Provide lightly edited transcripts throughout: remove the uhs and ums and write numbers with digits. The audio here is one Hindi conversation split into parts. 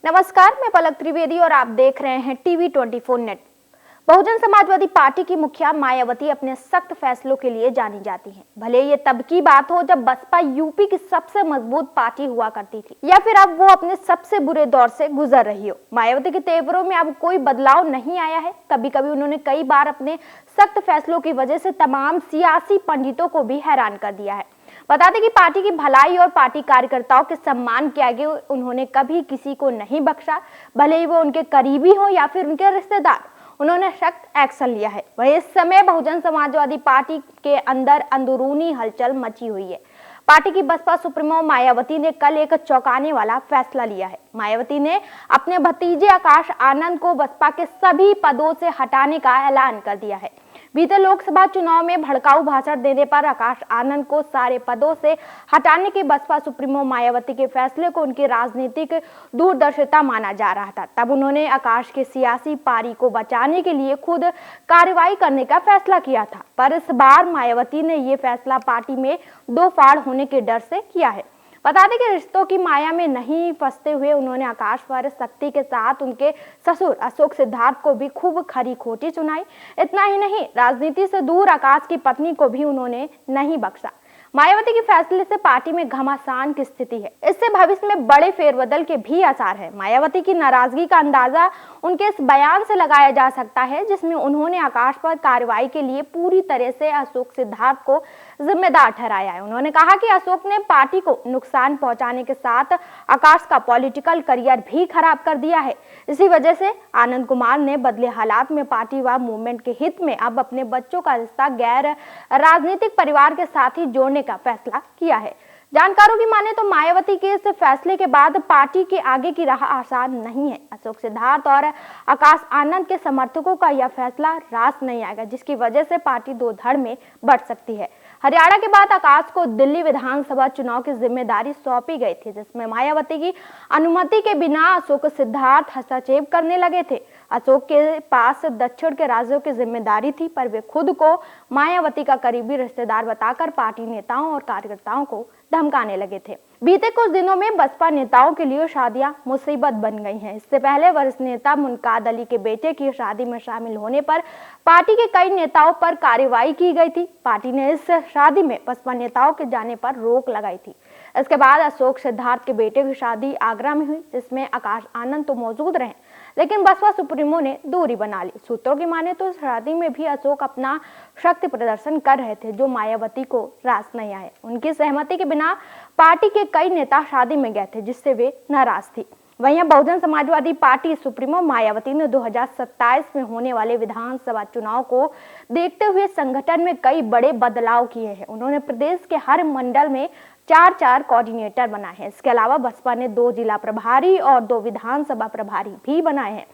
नमस्कार, मैं पलक त्रिवेदी और आप देख रहे हैं TV 24 net. Bahujan Samajwadi party की मुखिया मायावती अपने सख्त फैसलों के लिए जानी जाती हैं। भले ये तब की बात हो जब बसपा यूपी की सबसे मजबूत पार्टी हुआ करती थी, या फिर अब वो अपने सबसे बुरे दौर से गुजर रही हो। मायावती के तेवरों में अब कोई बदलाव नहीं आया है। कभी कभी उन्होंने कई बार अपने सख्त फैसलों की वजह से तमाम सियासी पंडितों को भी हैरान कर दिया है। बता दें कि पार्टी की भलाई और पार्टी कार्यकर्ताओं के सम्मान के आगे उन्होंने कभी किसी को नहीं बख्शा, भले ही वो उनके करीबी हो या फिर उनके रिश्तेदार। उन्होंने सख्त एक्शन लिया है। वही इस समय बहुजन समाजवादी पार्टी के अंदर अंदरूनी हलचल मची हुई है। पार्टी की बसपा सुप्रीमो मायावती ने कल एक चौंकाने वाला फैसला लिया है। मायावती ने अपने भतीजे आकाश आनंद को बसपा के सभी पदों से हटाने का ऐलान कर दिया है। बीते लोकसभा चुनाव में भड़काऊ भाषण देने पर आकाश आनंद को सारे पदों से हटाने के बसपा सुप्रीमो मायावती के फैसले को उनकी राजनीतिक दूरदर्शिता माना जा रहा था। तब उन्होंने आकाश के सियासी पारी को बचाने के लिए खुद कार्रवाई करने का फैसला किया था, पर इस बार मायावती ने ये फैसला पार्टी में दो फाड़ होने के डर से किया है। बता दें कि रिश्तों की माया में नहीं फंसते हुए उन्होंने आकाश पर सख्ती के साथ उनके ससुर अशोक सिद्धार्थ को भी खूब खरी खोटी सुनाई। इतना ही नहीं, राजनीति से दूर आकाश की पत्नी को भी उन्होंने नहीं बख्शा। मायावती के फैसले से पार्टी में घमासान की स्थिति है। इससे भविष्य में बड़े फेरबदल के भी आसार है। मायावती की नाराजगी का अंदाजा उनके इस बयान से लगाया जा सकता है, जिसमें उन्होंने आकाश पर कार्रवाई के लिए पूरी तरह से अशोक सिद्धार्थ को जिम्मेदार ठहराया है। उन्होंने कहा कि अशोक ने पार्टी को नुकसान पहुंचाने के साथ आकाश का पॉलिटिकल करियर भी खराब कर दिया है। इसी वजह से आनंद कुमार ने बदले हालात में पार्टी व मूवमेंट के हित में अब अपने बच्चों का रिश्ता गैर राजनीतिक परिवार के साथ ही जोड़ने का फैसला किया है। जानकारों की माने तो मायावती के इस फैसले के बाद पार्टी के आगे की राह आसान नहीं है। अशोक सिद्धार्थ और आकाश आनंद के समर्थकों का यह फैसला रास नहीं आएगा, जिसकी वजह से पार्टी दो धड़ में बढ़ सकती है। हरियाणा के बाद आकाश को दिल्ली विधानसभा चुनाव की जिम्मेदारी सौंपी गई थी, जिसमें मायावती की अनुमति के बिना अशोक सिद्धार्थ हस्तक्षेप करने लगे थे। अशोक के पास दक्षिण के राज्यों की जिम्मेदारी थी, पर वे खुद को मायावती का करीबी रिश्तेदार बताकर पार्टी नेताओं और कार्यकर्ताओं को धमकाने लगे थे। बीते कुछ दिनों में बसपा नेताओं के लिए शादियां मुसीबत बन गई हैं। इससे पहले वरिष्ठ नेता मुनकाद अली के बेटे की शादी में शामिल होने पर पार्टी के कई नेताओं पर कार्रवाई की गई थी। पार्टी ने इस शादी में बसपा नेताओं के जाने पर रोक लगाई थी। इसके बाद अशोक सिद्धार्थ के बेटे की शादी आगरा में हुई, जिसमें आकाश आनंद तो मौजूद रहे, लेकिन बसपा सुप्रीमो ने दूरी बना ली। सूत्रों की माने तो शादी में भी अशोक अपना शक्ति प्रदर्शन कर रहे थे, जो मायावती को रास नहीं आए। उनकी सहमति के बिना पार्टी के कई नेता शादी में गए थे, जिससे वे नाराज थी। वहीं बहुजन समाजवादी पार्टी सुप्रीमो मायावती ने 2027 में होने वाले विधानसभा चुनाव को देखते हुए संगठन में कई बड़े बदलाव किए हैं। उन्होंने प्रदेश के हर मंडल में 4 कोऑर्डिनेटर बनाए हैं। इसके अलावा बसपा ने 2 जिला प्रभारी और 2 विधानसभा प्रभारी भी बनाए हैं।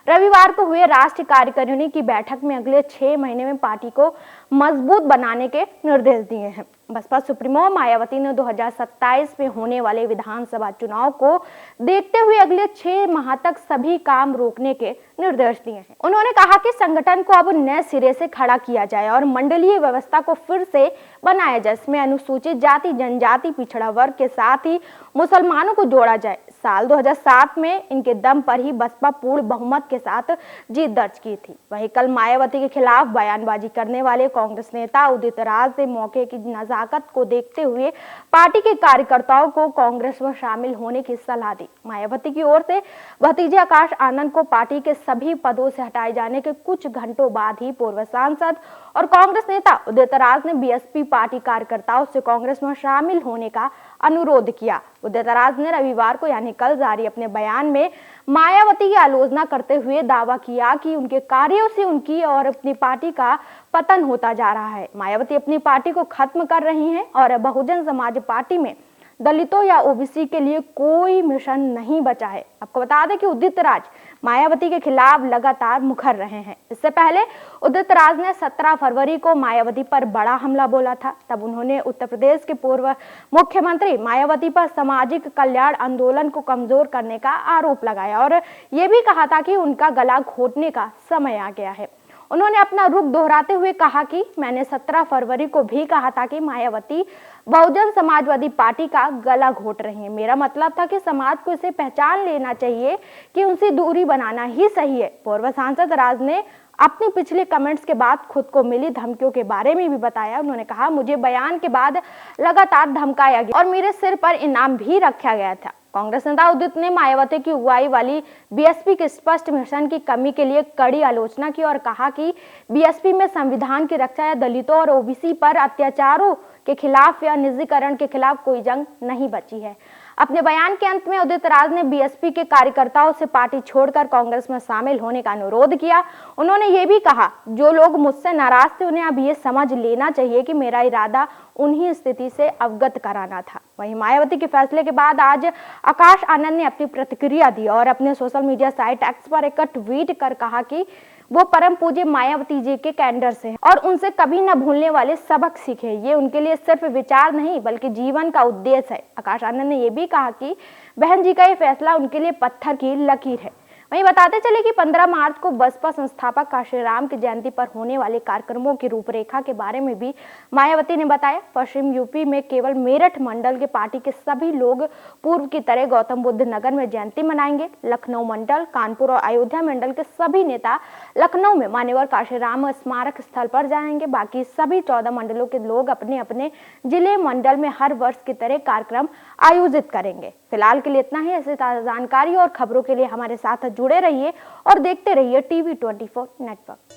रविवार को हुए राष्ट्रीय कार्यकारिणी की बैठक में अगले 6 महीने में पार्टी को मजबूत बनाने के निर्देश दिए हैं। बसपा सुप्रीमो मायावती ने 2027 में होने वाले विधानसभा चुनाव को देखते हुए अगले 6 माह तक सभी काम रोकने के निर्देश दिए हैं। उन्होंने कहा कि संगठन को अब नए सिरे से खड़ा किया जाए और मंडलीय व्यवस्था को फिर से बनाया जाए। इसमें अनुसूचित जाति, जनजाति, पिछड़ा वर्ग के साथ ही मुसलमानों को जोड़ा जाए। साल 2007 में इनके दम पर ही बसपा पूर्ण बहुमत के साथ जीत दर्ज की थी। वहीं कल मायावती के खिलाफ बयानबाजी करने वाले कांग्रेस नेता उदित राज ने मौके की नजाकत को देखते हुए पार्टी के कार्यकर्ताओं को कांग्रेस में शामिल होने की सलाह दी। मायावती की ओर से भतीजे आकाश आनंद को पार्टी के सभी पदों से हटाए जाने के कुछ घंटों बाद ही पूर्व सांसद और कांग्रेस नेता उदित राज ने बीएसपी पार्टी कार्यकर्ताओं से कांग्रेस में शामिल होने का अनुरोध किया। उदित राज ने रविवार को यानी कल जारी अपने बयान में मायावती की आलोचना करते हुए दावा किया कि उनके कार्यों से उनकी और अपनी पार्टी का पतन होता जा रहा है। मायावती अपनी पार्टी को खत्म कर रही हैं और बहुजन समाज पार्टी में दलितों या ओबीसी के लिए कोई मिशन नहीं बचा है। आपको बता दें कि उदित राज मायावती के खिलाफ लगातार मुखर रहे हैं। इससे पहले उदित राज ने 17 फरवरी को मायावती पर बड़ा हमला बोला था। तब उन्होंने उत्तर प्रदेश के पूर्व मुख्यमंत्री मायावती पर सामाजिक कल्याण आंदोलन को कमजोर करने का आरोप लगाया और ये भी कहा था कि उनका गला घोटने का समय आ गया है। उन्होंने अपना रुख दोहराते हुए कहा कि मैंने 17 फरवरी को भी कहा था कि मायावती बहुजन समाजवादी पार्टी का गला घोट रही हैं। मेरा मतलब था कि समाज को इसे पहचान लेना चाहिए कि उनसे दूरी बनाना ही सही है। पूर्व सांसद राज ने अपनी पिछले कमेंट्स के बाद खुद को मिली धमकियों के बारे में भी बताया। उन्होंने कहा, मुझे बयान के बाद लगातार धमकाया गया और मेरे सिर पर इनाम भी रखा गया था। कांग्रेस नेता उदित ने मायावती की अगुवाई वाली बीएसपी के स्पष्ट मिशन की कमी के लिए कड़ी आलोचना की और कहा कि बीएसपी में संविधान की रक्षा या दलितों और ओबीसी पर अत्याचारों के खिलाफ या निजीकरण के खिलाफ कोई जंग नहीं बची है। अपने बयान के अंत में उदित राज ने बीएसपी के कार्यकर्ताओं से पार्टी छोड़कर कांग्रेस में शामिल होने का अनुरोध किया। उन्होंने ये भी कहा, जो लोग मुझसे नाराज थे उन्हें अब ये समझ लेना चाहिए कि मेरा इरादा उन्हीं स्थिति से अवगत कराना था। वहीं मायावती के फैसले के बाद आज आकाश आनंद ने अपनी प्रतिक्रिया दी और अपने सोशल मीडिया साइट एक्स पर एक ट्वीट कर कहा कि वो परम पूज्य मायावती जी के कैंडर से हैं और उनसे कभी न भूलने वाले सबक सीखे। ये उनके लिए सिर्फ विचार नहीं बल्कि जीवन का उद्देश्य है। आकाश आनंद ने यह भी कहा कि बहन जी का ये फैसला उनके लिए पत्थर की लकीर है। वहीं बताते चले कि 15 मार्च को बसपा संस्थापक काशीराम की जयंती पर होने वाले कार्यक्रमों की रूपरेखा के बारे में भी मायावती ने बताया। पश्चिम यूपी में केवल मेरठ मंडल के पार्टी के सभी लोग पूर्व की तरह गौतम बुद्ध नगर में जयंती मनाएंगे। लखनऊ मंडल, कानपुर और अयोध्या मंडल के सभी नेता लखनऊ में मान्यवर काशीराम स्मारक स्थल पर जाएंगे। बाकी सभी 14 मंडलों के लोग अपने अपने जिले मंडल में हर वर्ष की तरह कार्यक्रम आयोजित करेंगे। फिलहाल के लिए इतना ही। ऐसी ताजा जानकारी और खबरों के लिए हमारे साथ जुड़े रहिए और देखते रहिए टीवी 24 नेटवर्क।